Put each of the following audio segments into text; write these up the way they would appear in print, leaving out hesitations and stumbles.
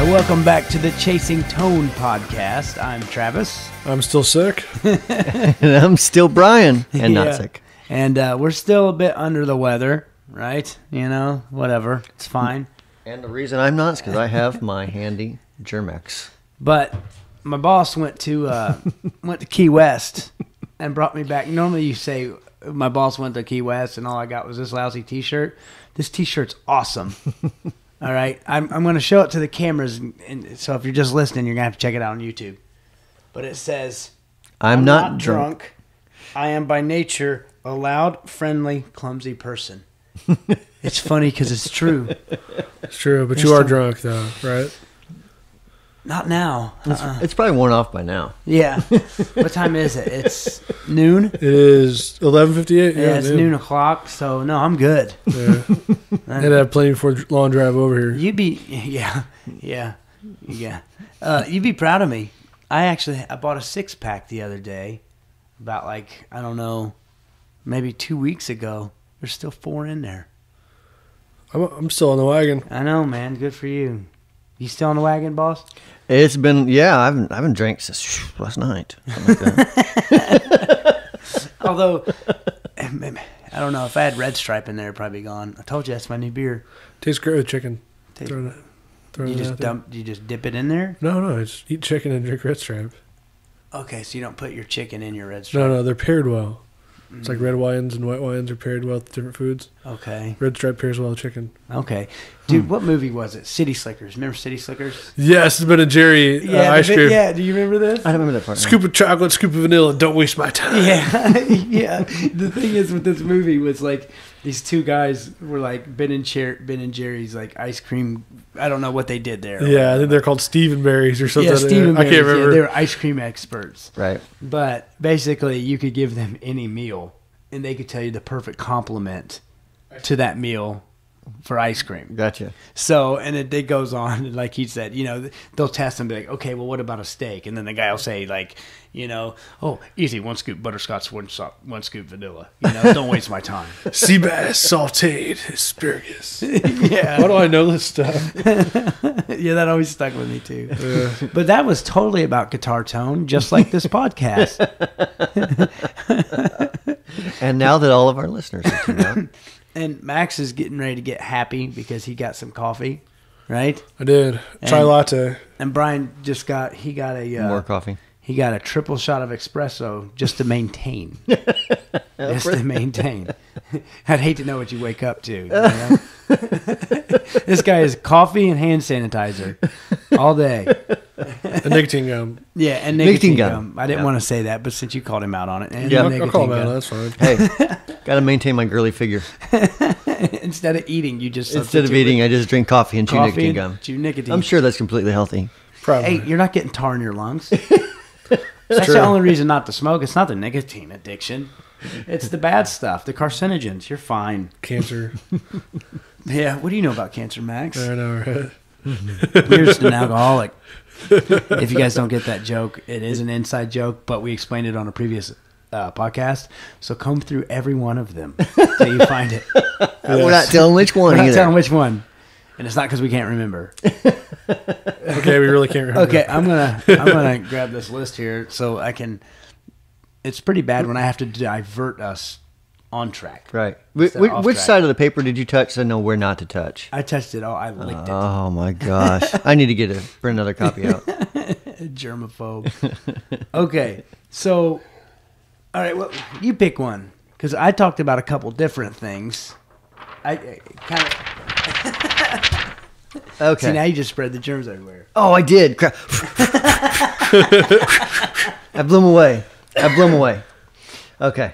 Welcome back to the Chasing Tone podcast. I'm Travis. I'm still sick. And I'm still Brian and not sick. And we're still a bit under the weather, right? You know, whatever. It's fine. And the reason I'm not is because I have my handy Germex. But my boss went to Key West and brought me back. Normally you say my boss went to Key West and all I got was this lousy T-shirt. This T-shirt's awesome. All right, I'm going to show it to the cameras, and so if you're just listening, you're going to have to check it out on YouTube. But it says, I'm not drunk. I am by nature a loud, friendly, clumsy person. It's funny because it's true. It's true, but you are drunk, though, right? Not now. It's probably worn off by now. Yeah. What time is it? It's noon? It is 11:58. Yeah, it's noon o'clock, so no, I'm good. Yeah. And I have plenty for a long drive over here. You'd be, yeah. You'd be proud of me. I bought a 6-pack the other day, about I don't know, maybe 2 weeks ago. There's still 4 in there. I'm still on the wagon. I know, man. Good for you. You still on the wagon, boss? It's been, I haven't drank since last night. Like that. Although, I don't know, if I had Red Stripe in there, it'd probably be gone. I told you that's my new beer. Tastes great with chicken. You just dip it in there? No, I just eat chicken and drink Red Stripe. Okay, so you don't put your chicken in your Red Stripe? No, they're paired well. It's like red wines and white wines are paired well with different foods. Okay. Red Stripe pairs well with chicken. Okay. Dude, what movie was it? City Slickers. Remember City Slickers? Yes, it's Ben and Jerry ice cream. Yeah, do you remember this? I don't remember that part. Scoop of chocolate, scoop of vanilla, don't waste my time. Yeah. Yeah. The thing is with this movie was these two guys were Ben and Jerry's ice cream. I don't know what they did there. Yeah, I think they're called Stephenberries or something. Yeah, Stephenberries. I can't remember. Yeah, they were ice cream experts. Right. But basically, you could give them any meal, and they could tell you the perfect compliment to that meal for ice cream. Gotcha. So, and it goes on, like he said, they'll test them, be like, okay, well, what about a steak? And then the guy will say, oh, easy, 1 scoop butterscotch, 1 scoop vanilla. Don't waste my time. Sea bass, sauteed, asparagus. Yeah. Why do I know this stuff? Yeah, that always stuck with me, too. Yeah. But that was totally about guitar tone, just like this podcast. And now that all of our listeners are tuned out. And Max is getting ready to get happy because he got some coffee, right? I did. Chai latte. And Brian just got more coffee. He got a triple shot of espresso just to maintain. I'd hate to know what you wake up to. This guy is coffee and hand sanitizer all day. And nicotine gum. Yeah, and nicotine gum. I didn't want to say that, but since you called him out on it. And I'll call him out. That's fine. Hey, got to maintain my girly figure. Instead of eating, you just Instead of eating, I just drink coffee and chew nicotine gum. Chew nicotine. I'm sure that's completely healthy. Probably. Hey, you're not getting tar in your lungs. That's the only reason not to smoke. It's not the nicotine addiction. It's the bad stuff, the carcinogens. You're fine. Cancer. Yeah, what do you know about cancer, Max? I know, right? You're just an alcoholic. If you guys don't get that joke, it is an inside joke, but we explained it on a previous podcast. So comb through every one of them till you find it. Yes. We're not telling which one We're either. not telling which one. And it's not because we can't remember. Okay, we really can't remember. Okay, I'm gonna grab this list here so I can. It's pretty bad when I have to divert us on track. Right. Which side of the paper did you touch so know where not to touch? I touched it all. I licked it. Oh my gosh! I need to print another copy out. Germaphobe. Okay, so all right, well, you pick one because I talked about a couple different things. I kind of. Okay. See, now you just spread the germs everywhere. Oh, I did. Crap. I blew them away. Okay.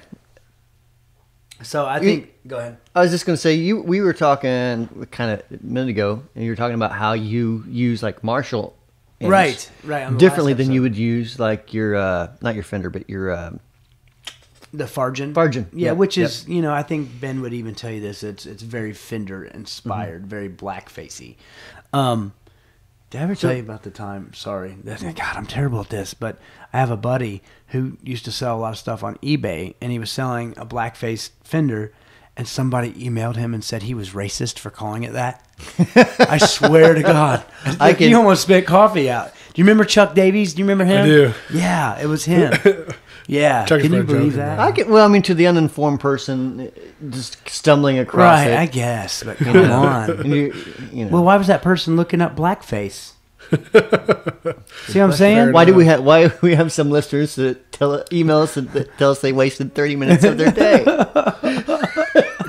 So I think. Go ahead. I was just going to say, we were talking kind of a minute ago, and you were talking about how you use Marshall amps right. differently than you would use your not your Fender, but your the Fargen. Yeah, yep. which is I think Ben would even tell you this. It's very Fender inspired, very Blackfacey. Did I ever tell you about the time? Sorry, God, I'm terrible at this. But I have a buddy who used to sell a lot of stuff on eBay, and he was selling a Blackface Fender, and somebody emailed him and said he was racist for calling it that. I swear to God. You almost spit coffee out. Do you remember Chuck Davies? Do you remember him? I do. Yeah, it was him. Yeah. Chuck Can you believe joking, that? I mean, to the uninformed person, just stumbling across it. Right, I guess. But come on. And you know. Well, why was that person looking up blackface? See what I'm saying? Why do we have some listeners that email us that tell us they wasted 30 minutes of their day?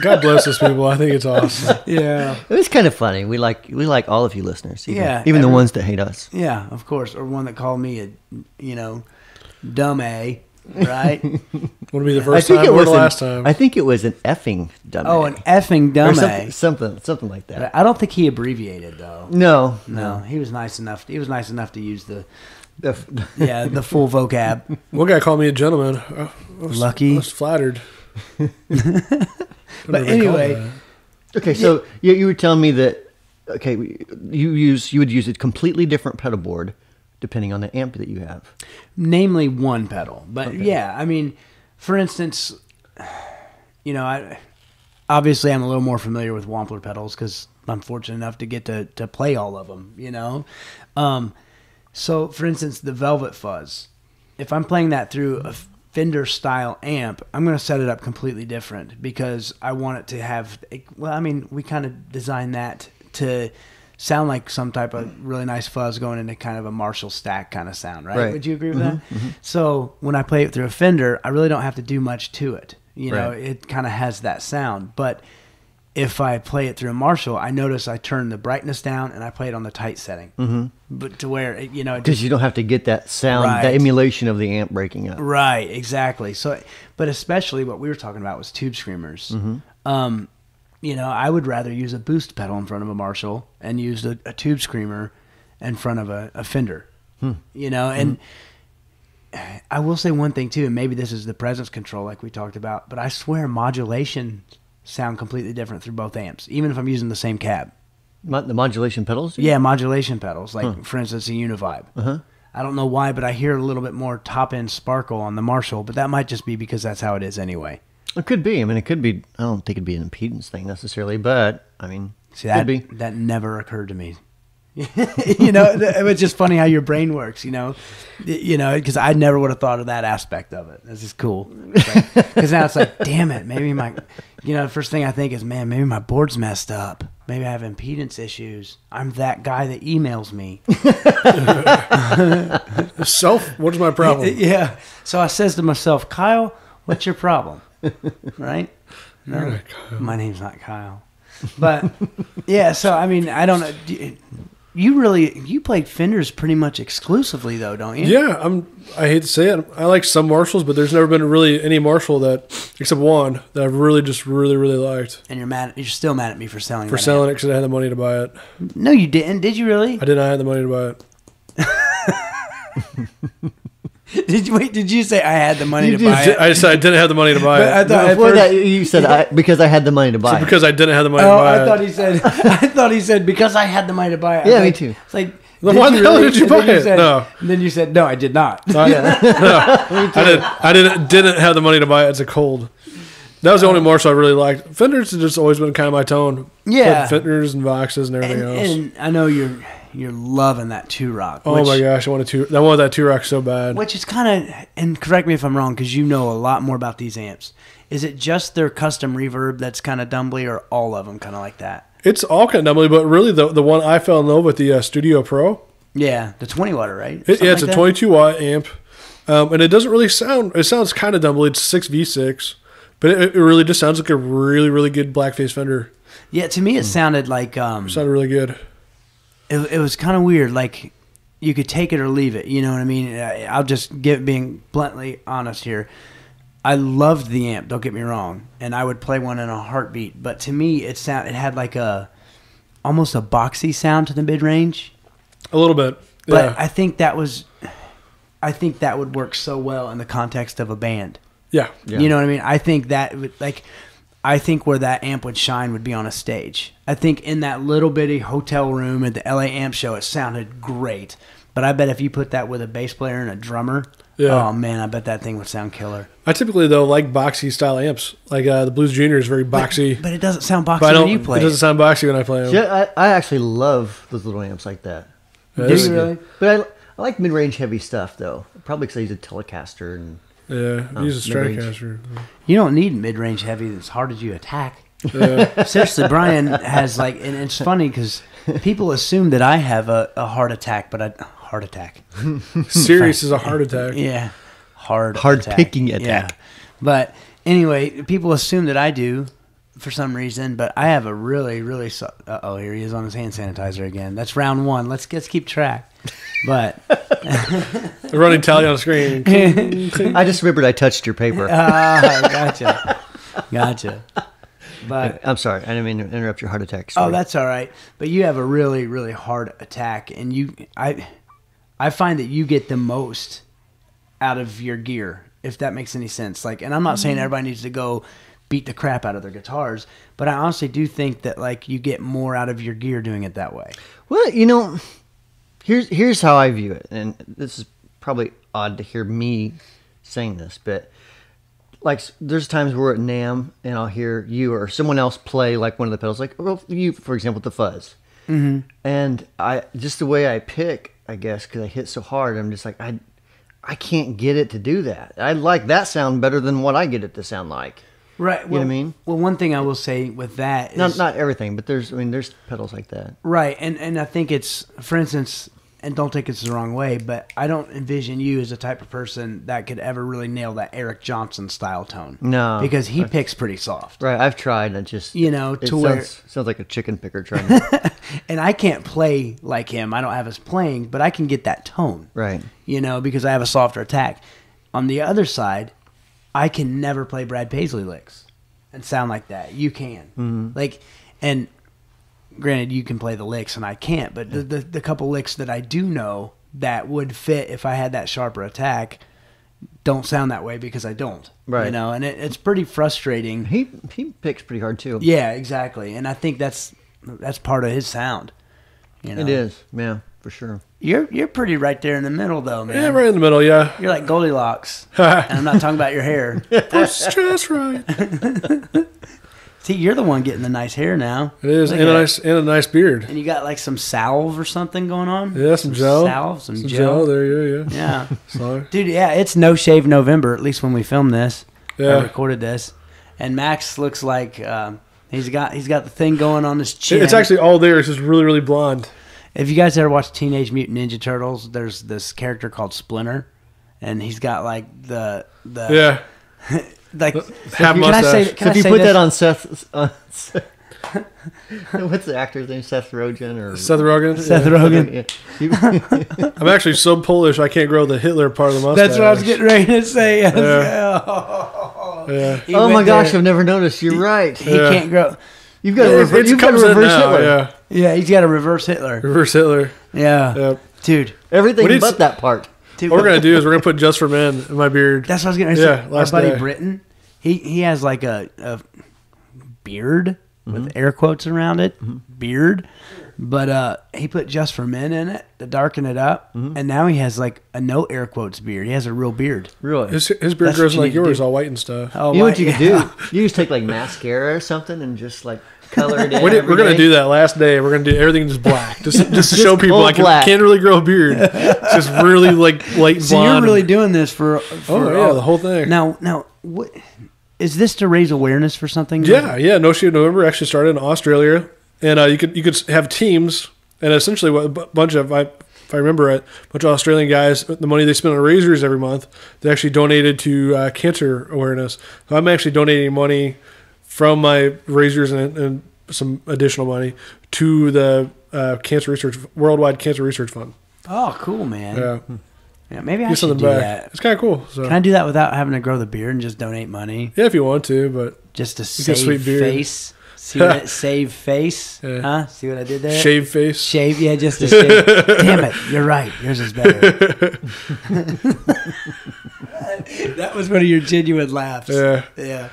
God bless those people. I think it's awesome. Yeah. It was kind of funny. We like all of you listeners. Even the ones that hate us. Yeah, of course. Or one that called me a, dumb A, right? Would it be the first time or the last time? I think it was an effing dumb A. Oh, an effing dumb A. Something like that. I don't think he abbreviated though. No. He was nice enough. He was nice enough to use the full vocab. One guy called me a gentleman. I Lucky. was flattered. But anyway, okay. So you were telling me that you would use a completely different pedal board depending on the amp that you have. Namely one pedal, but yeah, I mean, for instance, obviously I'm a little more familiar with Wampler pedals because I'm fortunate enough to get to play all of them. So for instance, the Velvet Fuzz, if I'm playing that through a Fender style amp, I'm going to set it up completely different because I want it to have, we kind of designed that to sound like some type of really nice fuzz going into kind of a Marshall stack kind of sound, right? Would you agree with that? Mm-hmm. So when I play it through a Fender, I really don't have to do much to it. It kind of has that sound. But if I play it through a Marshall, I notice I turn the brightness down and I play it on the tight setting. Mm-hmm. But to where, because you don't have to get that sound, that emulation of the amp breaking up. Right, exactly. So, but especially what we were talking about was tube screamers. Mm-hmm. I would rather use a boost pedal in front of a Marshall and use a tube screamer in front of a Fender. And I will say one thing too, and maybe this is the presence control like we talked about, but I swear modulation sound completely different through both amps, even if I'm using the same cab. The modulation pedals? Yeah, modulation pedals, like for instance a Univibe. Uh-huh. I don't know why, but I hear a little bit more top-end sparkle on the Marshall, but that might just be because that's how it is anyway. It could be. I mean, it could be. I don't think it'd be an impedance thing necessarily, but I mean, could be. That never occurred to me. It was just funny how your brain works. Because I never would have thought of that aspect of it. This is cool. Because now it's like, damn it, maybe the first thing I think is, man, maybe my board's messed up. Maybe I have impedance issues. I'm that guy that emails me. What is my problem? Yeah. So I says to myself, Kyle, what's your problem? Right? No, my name's not Kyle. But yeah, so I mean, I don't know. You played Fenders pretty much exclusively though, don't you? Yeah, I hate to say it. I like some Marshalls, but there's never been really any Marshall except one that I've really just really liked. And you're still mad at me for selling it because I had the money to buy it. No, you didn't. Did you really? I did not have the money to buy it. Did you say I had the money to buy it? I said I didn't have the money to buy it. Before that, you said because I had the money to buy it. Because I didn't have the money to buy it. I thought he said because I had the money to buy it. Yeah, me too. It's like, why the hell did you buy it? No. And then you said, no, I did not. No, I didn't have the money to buy it. It's a cold. That was the only Marshall I really liked. Fenders has just always been kind of my tone. Yeah. Fenders and Voxes and everything else. And I know you're loving that 2-Rock. Oh my gosh, I wanted that 2-Rock so bad. Which is kind of, and correct me if I'm wrong, because you know a lot more about these amps. Is it just their custom reverb that's kind of dumbly, or all of them kind of like that? It's all kind of dumbly, but really the one I fell in love with, the Studio Pro. Yeah, the 20 watt, right? It's a 22 watt amp, and it doesn't really sound. It sounds kind of dumbly. It's 6V6, but it really just sounds like a really really good Blackface Fender. Yeah, to me it sounded like it sounded really good. It was kind of weird. Like you could take it or leave it. You know what I mean? I'll just being bluntly honest here. I loved the amp. Don't get me wrong, and I would play one in a heartbeat. But to me, it had like almost a boxy sound to the mid range. A little bit, yeah. But I think that would work so well in the context of a band. Yeah. You know what I mean? I think that I think where that amp would shine would be on a stage. I think in that little bitty hotel room at the LA Amp Show, it sounded great. But I bet if you put that with a bass player and a drummer, oh man, I bet that thing would sound killer. I typically, though, like boxy style amps. Like the Blues Junior is very boxy. But it doesn't sound boxy when you play it. Doesn't sound boxy when I play them. Yeah, I actually love those little amps like that. Yeah, Do you really? But I like mid-range heavy stuff, though. Probably because I use a Telecaster. And Yeah, use a Stratocaster. You don't need mid-range heavy as hard as you attack. Yeah. Seriously, Brian has like, and it's funny because people assume that I have a heart attack, but heart attack. Serious is a heart attack. Yeah, hard picking attack. Yeah. But anyway, people assume that I do for some reason, but I have a really, really. Here he is on his hand sanitizer again. That's round one. Let's keep track. But The running tally on the screen. I just remembered I touched your paper. Gotcha. But I'm sorry. I didn't mean to interrupt your heart attack story. oh, that's all right. But you have a really, really hard attack, and I find that you get the most out of your gear, if that makes any sense. Like, and I'm not saying everybody needs to go beat the crap out of their guitars, but I honestly do think that like you get more out of your gear doing it that way. Well, you know, here's how I view it, and this is probably odd to hear me saying this, but like there's times where at NAMM and I'll hear you or someone else play like one of the pedals, like well, you for example, the fuzz, and I just the way I pick, I guess, because I hit so hard, I'm just like I can't get it to do that. I like that sound better than what I get it to sound like. Right. You know what I mean? Well, one thing I will say with that is Not everything, but there's pedals like that. right, and I think it's, for instance, and don't take this the wrong way, but I don't envision you as a type of person that could ever really nail that Eric Johnson style tone. No, because he picks pretty soft. Right, I've tried. And just to where sounds like a chicken picker trying to. and I can't play like him. I don't have his playing, but I can get that tone. Right. Because I have a softer attack. On the other side, I can never play Brad Paisley licks and sound like that. You can. And granted, you can play the licks and I can't, but the couple licks that I do know that would fit if I had that sharper attack don't sound that way because I don't. Right. And it's pretty frustrating. He picks pretty hard too. Yeah, exactly. And I think that's part of his sound. It is, yeah, for sure. You're pretty right there in the middle though, man. Yeah, right in the middle, yeah. You're like Goldilocks. And I'm not talking about your hair. That's just right. See, you're the one getting the nice hair now. It is, and a nice beard. And you got like some salve or something going on? Yeah, some gel. Salve, some gel. There you go, Yeah. Sorry. Dude, yeah, it's No Shave November, at least when we filmed this. Yeah. I recorded this. And Max looks like he's got the thing going on his chin. It's actually all there. It's just really, really blonde. If you guys ever watched Teenage Mutant Ninja Turtles, there's this character called Splinter, and he's got like the Yeah. like Half can I say, mustache. can So I if you say put this? that on Seth, what's the actor's name? Seth Rogen or Seth Rogen. Seth Rogen. Yeah. I'm actually so Polish I can't grow the Hitler part of the mustache. That's what I was getting ready to say. Yeah. He Oh my went gosh, there. I've never noticed. You're right. He can't grow. You've got a reverse comes in now, Hitler. Yeah. Yeah, he's got a reverse Hitler. Reverse Hitler. Yeah, Yep. dude. Everything What is- but that part. Dude, What we're gonna do is we're gonna put Just for Men in my beard. That's what I was getting ready to say. Yeah, Our last buddy day. Britton, he has like a beard with air quotes around it, beard. But he put Just for Men in it to darken it up, and now he has like a no air quotes beard. He has a real beard. Really? His beard That's grows what you like need to yours, do. all white and stuff. Oh, You know what you yeah. could do? You just take like mascara or something and just like color it in. We're every gonna day. do that last day. We're gonna do everything just black, just to show people cold I black. can't really grow a beard. It's just really like light So blonde. you're really doing this for Oh yeah, the whole thing. Now, what is this to raise awareness for something? Yeah. No Shave November actually started in Australia, and you could have teams, and essentially what a bunch of if I remember it, a bunch of Australian guys, the money they spend on razors every month, they actually donated to cancer awareness. So I'm actually donating money from my razors and some additional money to the Worldwide Cancer Research Fund. Oh, cool, man. Yeah, Yeah, maybe I get should something do back. that. It's kind of cool. So Can I do that without having to grow the beard and just donate money? yeah, if you want to, but Just to get a save sweet beard. face? See what save face? Yeah. Huh? See what I did there? shave face. Shave, yeah, just to shave. Damn it, you're right. Yours is better. That was one of your genuine laughs. Yeah. Yeah.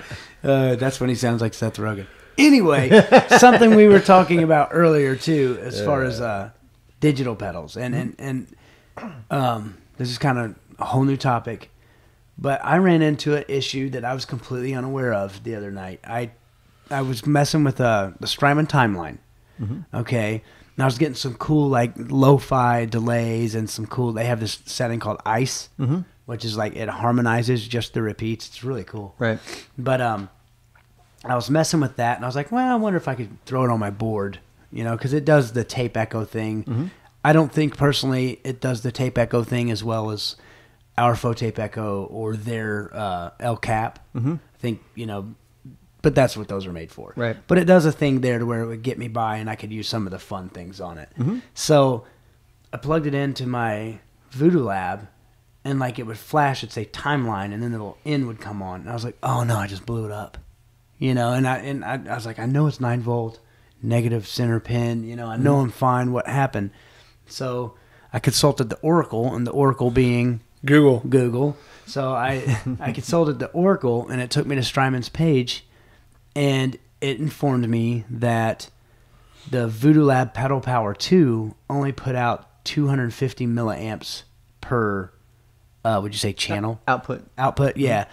That's when he sounds like Seth Rogen. Anyway, something we were talking about earlier too, as far as digital pedals, and this is kind of a whole new topic, but I ran into an issue that I was completely unaware of the other night. I was messing with the Strymon Timeline, okay, and I was getting some cool like lo-fi delays and some cool. They have this setting called Ice, which is like it harmonizes just the repeats. It's really cool, Right. But I was messing with that, and I was like, well, I wonder if I could throw it on my board, because it does the tape echo thing. I don't think, personally, it does the tape echo thing as well as our faux tape echo or their El Cap. I think, but that's what those are made for. Right. But it does a thing there to where it would get me by, and I could use some of the fun things on it. So I plugged it into my Voodoo Lab, and like it would flash, it'd say Timeline, and then the little N would come on. And I was like, oh, no, I just blew it up. And I was like, I know it's 9 volt, negative center pin. I know I'm fine. What happened? So I consulted the Oracle, and the Oracle being Google. So I consulted the Oracle, and it took me to Strymon's page, and it informed me that the Voodoo Lab Pedal Power 2 only put out 250 milliamps per, would you say channel? Output, yeah.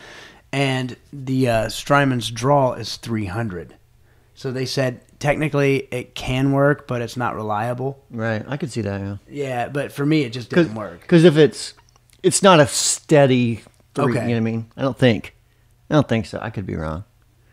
And the Strymon's draw is 300. So they said technically it can work, but it's not reliable. Right. I could see that, yeah. Yeah, but for me it just didn't work. Because if it's not a steady three, Okay. you know what I mean? I don't think so. I could be wrong.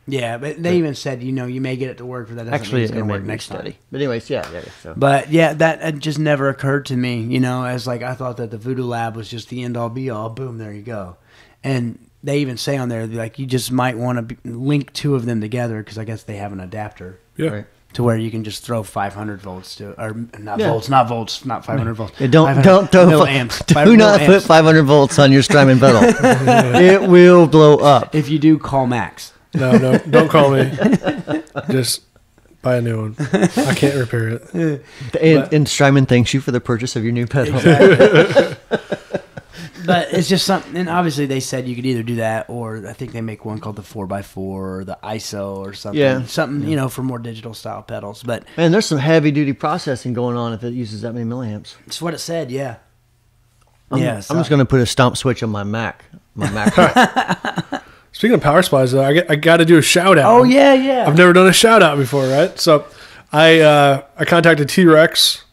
Yeah, but they even said, you may get it to work, but that doesn't mean it's going to work next steady. time. But anyways, yeah. So. But yeah, that it just never occurred to me, as like I thought that the Voodoo Lab was just the end all be all. Boom, there you go. And they even say on there, like, you just might want to link 2 of them together because I guess they have an adapter. Yeah. Right. To where you can just throw 500 volts to, or not Yeah. volts, not 500 volts. Yeah, don't 500 throw milliamps. Do not put 500 volts on your Strymon pedal. It will blow up. If you do, call Max. No, don't call me. Just buy a new one. I can't repair it. And Strymon thanks you for the purchase of your new pedal. Exactly. But it's just something, and obviously they said you could either do that, or I think they make one called the 4x4 or the ISO or something. Yeah. Something, for more digital style pedals. But Man, there's some heavy duty processing going on if it uses that many milliamps. it's what it said, yeah. I'm just going to put a stomp switch on my Mac. Speaking of power supplies, though, I got to do a shout out. Oh, yeah. I've never done a shout out before, right? So I contacted T-Rex.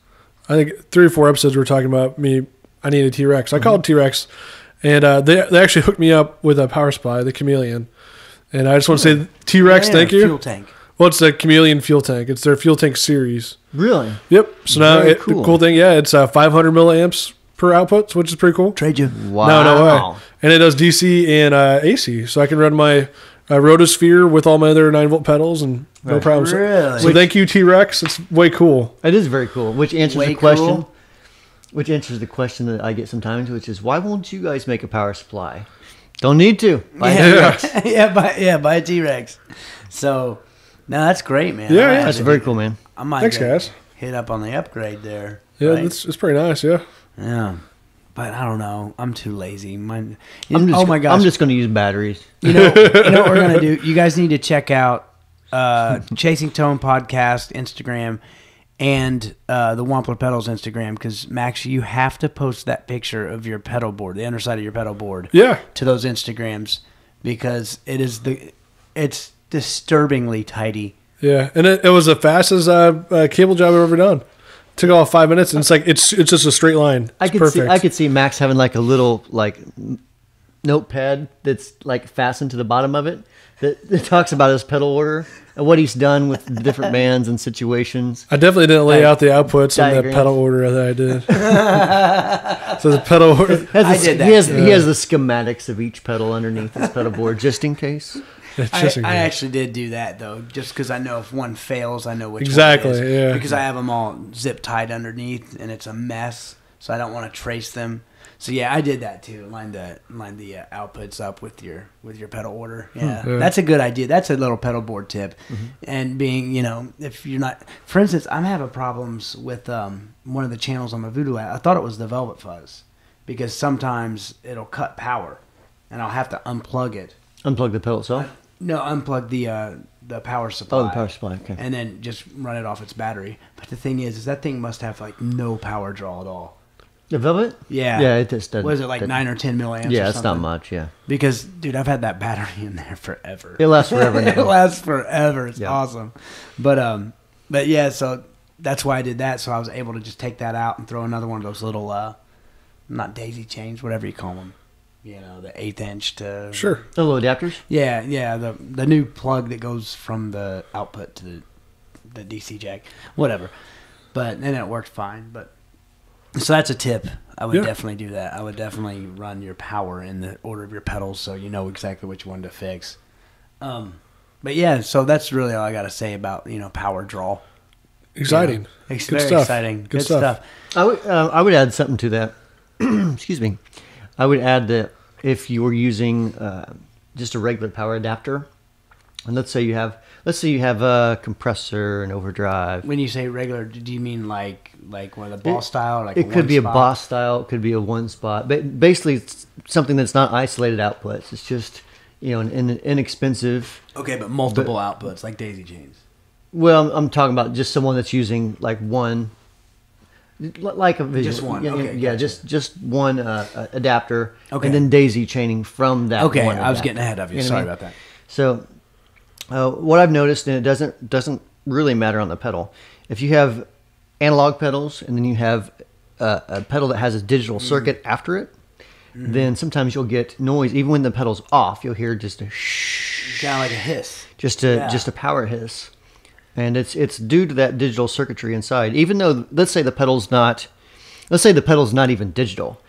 I think 3 or 4 episodes we were talking about me. I need a T-Rex. I called T-Rex, and they actually hooked me up with a power supply, the Chameleon. And I just want to say, T-Rex, thank you. Fuel tank. Well, it's the Chameleon fuel tank. It's their fuel tank series. Really? Yep. So now Very the cool. cool thing, it's 500 milliamps per output, which is pretty cool. Trade you. Wow. No way. And it does DC and AC, so I can run my Rotosphere with all my other 9-volt pedals and no problems. Really? So thank you, T-Rex. It's way cool. It is very cool, which answers Way the question. cool. Which answers the question that I get sometimes, which is, why won't you guys make a power supply? Don't need to. Buy a T-Rex. Buy a T-Rex. So, no, that's great, man. Yeah, yeah. That's very cool, man. I might Thanks, guys. hit up on the upgrade there. Yeah, right? it's pretty nice, yeah. Yeah. But I don't know. I'm too lazy. I'm my gosh. I'm just going to use batteries. You know what we're going to do? You guys need to check out Chasing Tone Podcast Instagram and the Wampler Pedals Instagram, because, Max, you have to post that picture of your pedal board, the underside of your pedal board, Yeah. to those Instagrams, because it's disturbingly tidy. Yeah, and it was the fastest cable job I've ever done. Took all 5 minutes, and it's just a straight line. It's perfect. I could see Max having like a little like notepad that's like fastened to the bottom of it that talks about his pedal order and what he's done with the different bands and situations. I definitely didn't lay out the outputs in the diagrams. pedal order that I did. So the pedal order, I did that He has too. the schematics of each pedal underneath his pedal board, just in case. it's I just actually did do that, though, just because I know if one fails, I know which Exactly, one it is. yeah. Because I have them all zip tied underneath, and it's a mess, so I don't want to trace them. So yeah, I did that too. Line the outputs up with your pedal order. Yeah, that's a good idea. That's a little pedal board tip. And being, if you're not, for instance, I'm having problems with one of the channels on my Voodoo Lab. I thought it was the Velvet Fuzz, because sometimes it'll cut power, and I'll have to unplug it. Unplug the pedal itself. No, unplug the power supply. Oh, the power supply. Okay. And then just run it off its battery. But the thing is that thing must have like no power draw at all. The Velvet? Yeah. Yeah, it just doesn't. Was it like 9 or 10 milliamps? Yeah, or it's not much. Yeah. Because, dude, I've had that battery in there forever. It lasts forever now. It lasts forever. It's Yeah. awesome. But yeah, so that's why I did that. So I was able to just take that out and throw another one of those little, not daisy chains, whatever you call them. You know, the 1/8 inch to... Sure. The little adapters? Yeah, the new plug that goes from the output to the DC jack, whatever. But then it worked fine. But so that's a tip. I would definitely do that. I would definitely run your power in the order of your pedals so you know exactly which one to fix. But yeah, so that's really all I got to say about power draw. Exciting. It's Good very stuff. exciting. Good stuff. I would add something to that. Excuse me. I would add that if you were using just a regular power adapter, and let's say you have a compressor and overdrive. When you say regular, do you mean like one of the Boss style? Or like it could be spot? a Boss style. It could be a one spot. But basically, it's something that's not isolated outputs. It's just an inexpensive. Okay, but multiple outputs like daisy chains. Well, I'm talking about just someone that's using like one. Like a visual. Just one. Yeah, Okay, yeah, gotcha. just one adapter, Okay. and then daisy chaining from that Okay, one I was adapter. getting ahead of you. know what Sorry I mean? about that. So, what I've noticed, and it doesn't really matter on the pedal, if you have analog pedals and then you have a pedal that has a digital circuit after it, then sometimes you'll get noise even when the pedal's off. You'll hear just a shh, Kind of like a hiss. just a power hiss. And it's due to that digital circuitry inside. Even though, let's say the pedal's not even digital,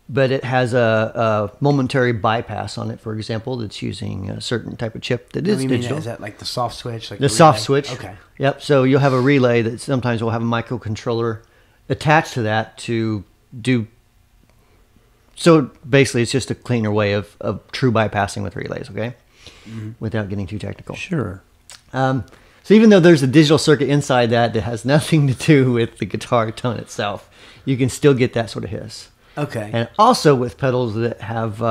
but it has a momentary bypass on it, for example, that's using a certain type of chip that is digital. Is that like the soft switch? Like The soft relay? switch. Okay. Yep. So you'll have a relay that sometimes will have a microcontroller attached to that to do. So basically, it's just a cleaner way of true bypassing with relays. Okay, without getting too technical. Sure. So even though there's a digital circuit inside that has nothing to do with the guitar tone itself, you can still get that sort of hiss. Okay. And also with pedals that have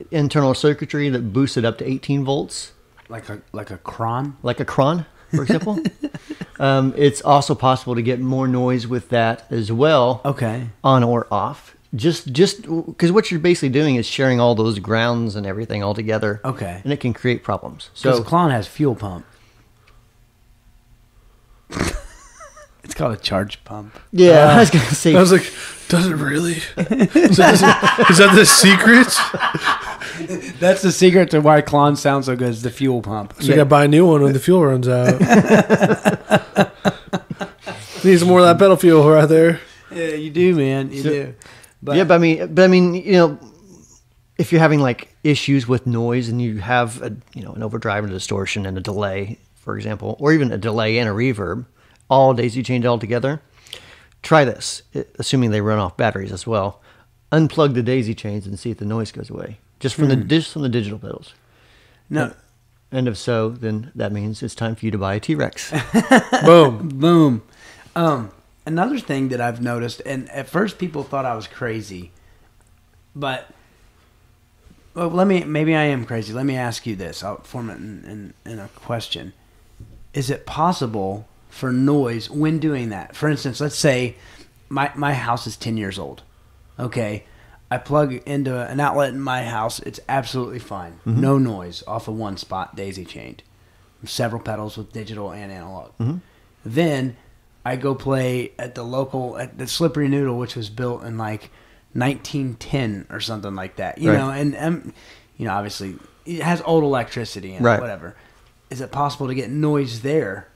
internal circuitry that boosts it up to 18 volts, like a cron. like a cron, for example, it's also possible to get more noise with that as well. Okay. On or off. Just because what you're basically doing is sharing all those grounds and everything all together. Okay. And it can create problems. So So clon has fuel pump. It's called a charge pump. yeah, I was gonna say. I was like, does it really? Is that the secret? That's the secret to why clon sounds so good. Is the fuel pump. So you got to buy a new one when the fuel runs out. Need some more of that pedal fuel right there. Yeah, you do, man. You do. But Yeah, but I mean, if you're having like issues with noise and you have an overdrive and a distortion and a delay, for example, or even a delay and a reverb, all daisy chained all together, try this. Assuming they run off batteries as well, unplug the daisy chains and see if the noise goes away just from the digital pedals. no. And if so, then that means it's time for you to buy a T-Rex. Boom. Boom. Another thing that I've noticed, and at first people thought I was crazy, but maybe I am crazy. Let me ask you this. I'll form it in a question. Is it possible for noise when doing that? For instance, let's say my house is 10 years old. Okay. I plug into an outlet in my house. It's absolutely fine. Mm-hmm. No noise off of one spot, daisy chained. Several pedals with digital and analog. Mm-hmm. Then I go play at the Slippery Noodle, which was built in like 1910 or something like that. You Right. know, and obviously it has old electricity and Right. whatever. Is it possible to get noise there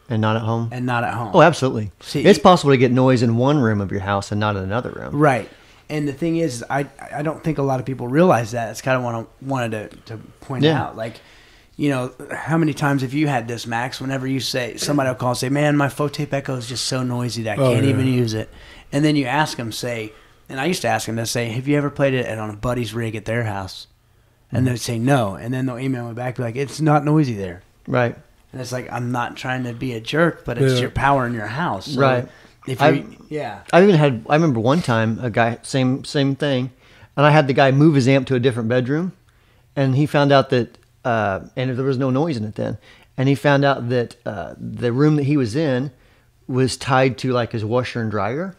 And not at home? and not at home? Oh, absolutely. See, It's possible to get noise in one room of your house and not in another room. Right. And the thing is, I don't think a lot of people realize that. It's kind of wanted to point Yeah. out. Like, how many times have you had this, Max, whenever you say, somebody will call and say, man, my Fotape Echo is just so noisy that I can't even use it. And then you ask them, and I used to ask them to say, have you ever played it on a buddy's rig at their house? And they'd say no. And then they'll email me back, be like, it's not noisy there. Right. And it's like, I'm not trying to be a jerk, but it's your power in your house. So Right. If I remember one time a guy, same thing, and I had the guy move his amp to a different bedroom, and he found out that and there was no noise in it then. And he found out that the room that he was in was tied to like his washer and dryer.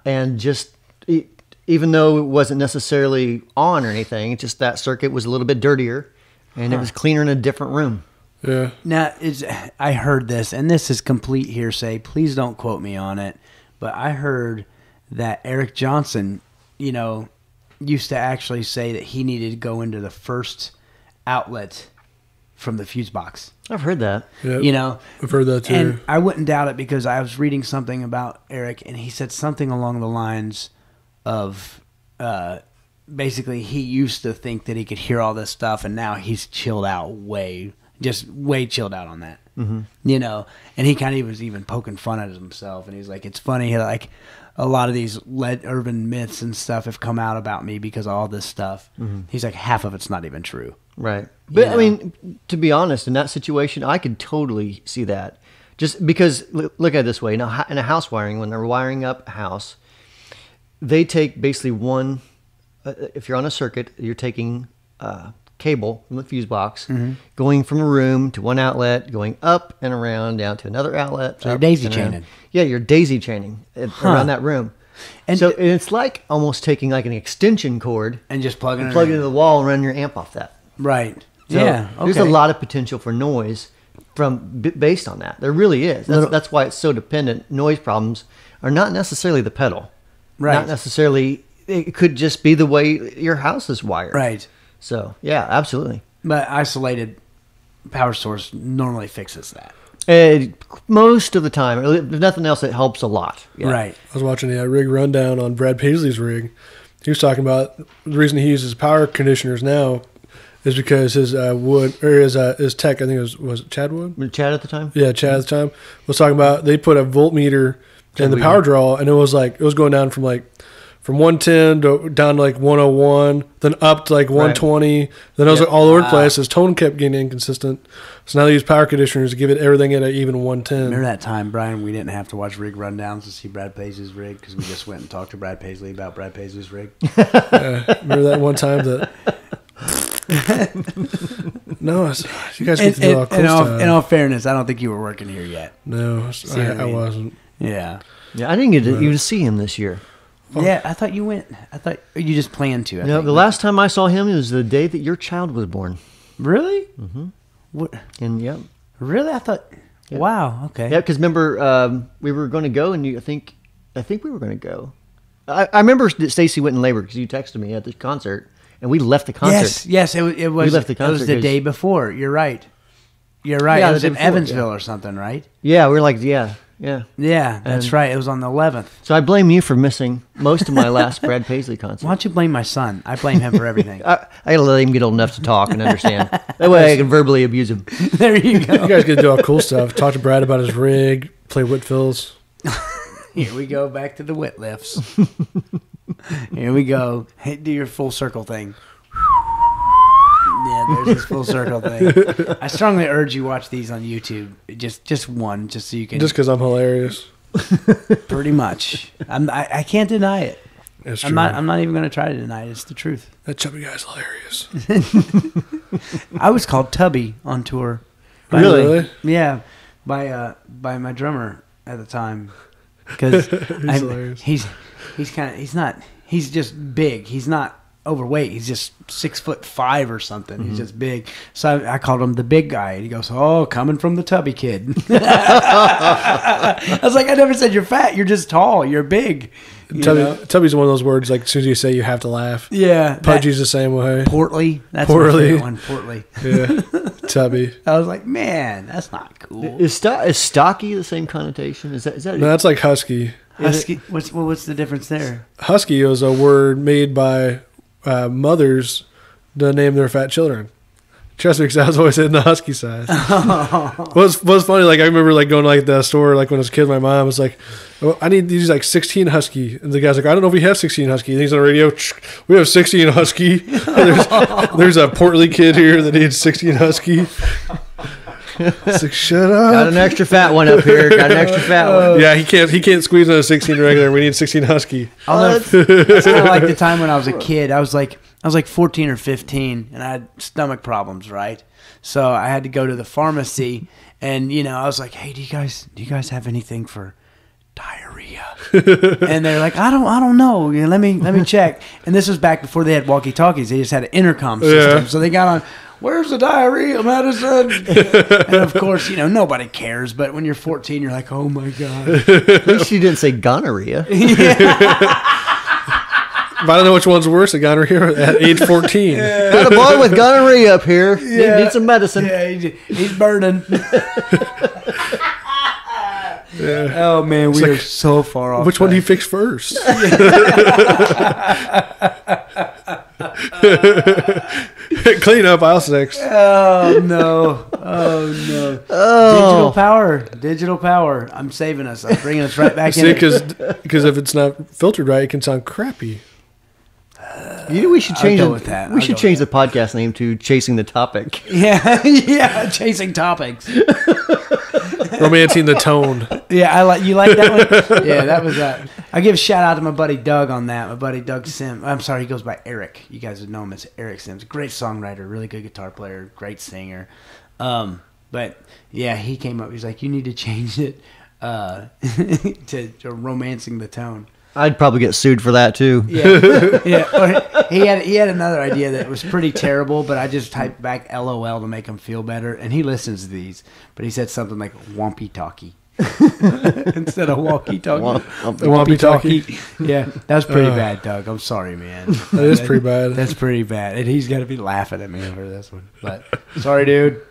And just even though it wasn't necessarily on or anything, just that circuit was a little bit dirtier, and it was cleaner in a different room. Yeah. Now, I heard this, and this is complete hearsay. Please don't quote me on it. But I heard that Eric Johnson, used to actually say that he needed to go into the first outlet from the fuse box. I've heard that. Yep. I've heard that too. And I wouldn't doubt it because I was reading something about Eric, and he said something along the lines of basically he used to think that he could hear all this stuff, and now he's chilled out way chilled out on that. And he kind of was even poking fun at himself, and he's like, it's funny, like a lot of these urban myths and stuff have come out about me because of all this stuff. He's like, half of it's not even true. Right. But I mean, to be honest, in that situation, I could totally see that. Just because, look at it this way, in a house wiring, when they're wiring up a house, they take basically one, if you're on a circuit, you're taking cable from the fuse box, going from a room to one outlet, going up and around, down to another outlet. So you're daisy chaining. Yeah, you're daisy chaining around that room. And so it's like almost taking like an extension cord and just plugging it into the wall and running your amp off that. Right. So there's a lot of potential for noise based on that. There really is. That's why it's so dependent. Noise problems are not necessarily the pedal. Right. Not necessarily. It could just be the way your house is wired. Right. So yeah, absolutely. But isolated power source normally fixes that. Most of the time, if nothing else, it helps a lot. Yeah. Right. I was watching a rig rundown on Brad Paisley's rig. He was talking about the reason he uses power conditioners now is because his wood, or his tech, I think was it Chad Wood? Chad at the time? Yeah, Chad at the time was talking about they put a voltmeter in the power draw, and it was going down from 110 down to like 101, then up to like 120. Then it was like all over the place. His tone kept getting inconsistent. So now they use power conditioners to give it everything at an even 110. Remember that time, Brian, we didn't have to watch rig rundowns to see Brad Paisley's rig because we just went and talked to Brad Paisley about Brad Paisley's rig? Remember that one time that... No, you guys get to do all cool stuff. In all fairness, I don't think you were working here yet. No, I wasn't. Yeah. Yeah, I didn't get to even see him this year. Yeah, I thought you went. I thought you just planned to. No, the last time I saw him was the day that your child was born. Really? Mm-hmm. What? And yep. Really? I thought. Yep. Wow. Okay. Yeah, because remember we were going to go, and I think we were going to go. I remember that Stacy went in labor because you texted me at the concert, and we left the concert. Yes. It was. We left the concert. It was the day before. You're right. Yeah, it was in Evansville or something, right? Yeah, we were like, yeah. Yeah, that's right. It was on the 11th. So I blame you for missing most of my last Brad Paisley concert. Why don't you blame my son? I blame him for everything. I got to let him get old enough to talk and understand. That way I can verbally abuse him. There you go. You guys get to do all cool stuff. Talk to Brad about his rig, play Whitfills. Here we go, back to the wit lifts. Here we go. Hey, do your full circle thing. Yeah, there's this full circle thing. I strongly urge you watch these on YouTube. Just one, just so you can. Just because I'm hilarious. Pretty much. I can't deny it. It's true. I'm not even going to try to deny it. It's the truth. That chubby guy's hilarious. I was called Tubby on tour. Really? Yeah, by my drummer at the time. Because he's just big. He's not overweight. He's just 6'5" or something. Mm-hmm. He's just big. So I called him the big guy. And he goes, "Oh, coming from the Tubby kid." I was like, "I never said you're fat. You're just tall. You're big." Tubby's one of those words, like as soon as you say, you have to laugh. Yeah. Pudgy's the same way. Portly. That's my favorite one. Portly. Yeah. Tubby. I was like, man, that's not cool. Is stocky the same connotation? Is that? No, that's like husky. Husky. What's the difference there? Husky is a word made by mothers to name their fat children. Trust me, because I was always hitting the husky side. What's funny, like I remember like going to like the store like when I was a kid, my mom was like, "Oh, I need these like 16 husky," and the guy's like, "I don't know if we have 16 husky." And he's on the radio, "We have 16 husky." There's a portly kid here that needs 16 husky. It's like, shut up. Got an extra fat one up here. Got an extra fat one. Yeah, he can't squeeze on a 16 regular. We need 16 husky. That's kind of like the time when I was a kid. I was like, I was like 14 or 15, and I had stomach problems, right? So I had to go to the pharmacy, and I was like, "Hey, do you guys have anything for diarrhea?" And they're like, "I don't know. Let me check." And this was back before they had walkie-talkies. They just had an intercom system. So they got on, "Where's the diarrhea medicine?" And of course, nobody cares. But when you're 14, you're like, "Oh my god!" At least you didn't say gonorrhea. But I don't know which one's worse, a gonorrhea at age 14. Got a boy with gonorrhea up here. Need some medicine. Yeah, he's burning. Yeah. Oh man, we are so far off. Which one do you fix first? Clean up aisle 6. Oh no! Oh. Digital power. I'm saving us. I'm bringing us right back in. Because if it's not filtered right, it can sound crappy. We should change I'll go with that. We should change the podcast name to Chasing the Topic. Yeah, chasing topics. Romancing the tone. Yeah, you like that one? Yeah, that was I give a shout out to my buddy Doug on that. My buddy Doug Sims. I'm sorry, he goes by Eric. You guys would know him as Eric Sims. Great songwriter, really good guitar player, great singer. But yeah, he came up. He's like, "You need to change it to Romancing the Tone." I'd probably get sued for that too. Yeah. Or he had another idea that was pretty terrible, but I just typed back LOL to make him feel better, and he listens to these. But he said something like "Wompy Talkie" instead of "walkie talkie." Wompy Talkie. Yeah, that was pretty bad, Doug. I'm sorry, man. That is pretty bad. That's pretty bad, and he's got to be laughing at me over this one. But sorry, dude.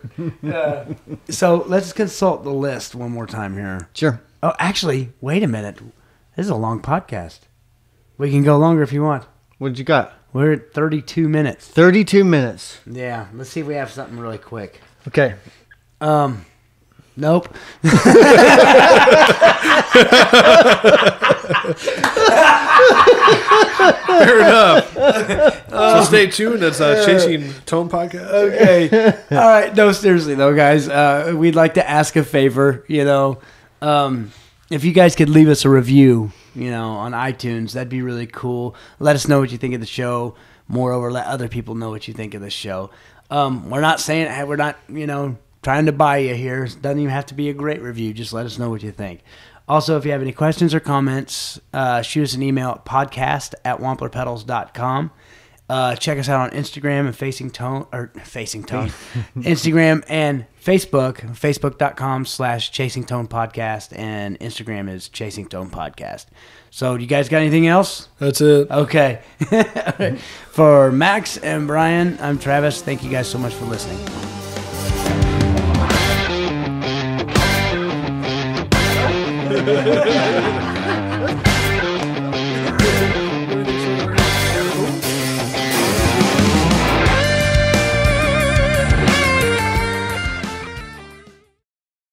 So let's consult the list one more time here. Sure. Oh, actually, wait a minute. This is a long podcast. We can go longer if you want. What you got? We're at 32 minutes. 32 minutes. Yeah. Let's see if we have something really quick. Okay. Nope. Fair enough. So stay tuned. It's Chasing Tone Podcast. Okay. All right. No, seriously though, guys. We'd like to ask a favor. If you guys could leave us a review, on iTunes, that'd be really cool. Let us know what you think of the show. Moreover, let other people know what you think of the show. We're not saying we're not, trying to buy you here. It doesn't even have to be a great review. Just let us know what you think. Also, if you have any questions or comments, shoot us an email at podcast@wamplerpedals.com. Check us out on Instagram and Instagram and Facebook, facebook.com/Chasing Tone Podcast, and Instagram is Chasing Tone Podcast. So, you guys got anything else? That's it. Okay. For Max and Brian, I'm Travis. Thank you guys so much for listening.